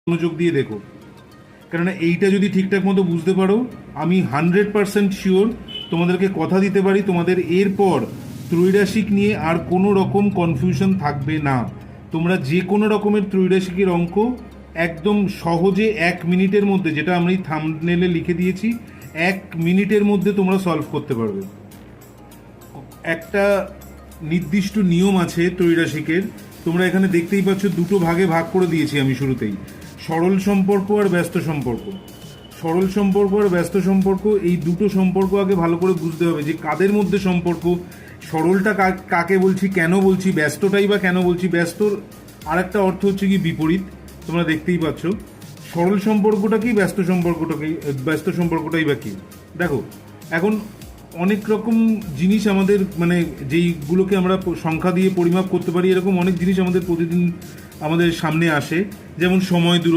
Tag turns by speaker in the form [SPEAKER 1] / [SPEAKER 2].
[SPEAKER 1] মনোযোগ দিয়ে দেখো, কেননা এইটা যদি ঠিকঠাক মতো বুঝতে পারো, আমি 100% শিওর তোমাদেরকে কথা দিতে পারি তোমাদের এরপর ত্রৈরাশিক নিয়ে আর কোনো রকম কনফিউশন থাকবে না। তোমরা যে কোনো রকমের ত্রৈরাশিকের অঙ্ক একদম সহজে 1 মিনিটের মধ্যে, যেটা আমি থাম্বনেলে লিখে দিয়েছি, 1 মিনিটের মধ্যে তোমরা সলভ করতে পারবে। একটা নির্দিষ্ট নিয়ম আছে ত্রৈরাশিকের, তোমরা এখানে দেখতেই পাচ্ছ দুটো ভাগে ভাগ করে দিয়েছি আমি শুরুতেই, সরল সম্পর্ক আর ব্যস্ত সম্পর্ক। সরল সম্পর্ক আর ব্যস্ত সম্পর্ক, এই দুটো সম্পর্ক আগে ভালো করে বুঝতে হবে যে কাদের মধ্যে সম্পর্ক। সরলটা কাকে বলছি, কেন বলছি, ব্যস্তটাই বা কেন বলছি। ব্যস্তর আরেকটা অর্থ হচ্ছে কি বিপরীত, তোমরা দেখতেই পাচ্ছ। সরল সম্পর্কটা কি, ব্যস্ত সম্পর্কটা কি, ব্যস্ত সম্পর্কটাই বা কি। দেখো এখন অনেক রকম জিনিস আমাদের, মানে যেইগুলোকে আমরা সংখ্যা দিয়ে পরিমাপ করতে পারি, এরকম অনেক জিনিস আমাদের প্রতিদিন আমাদের সামনে আসে, যেমন সময়, দূরত্ব,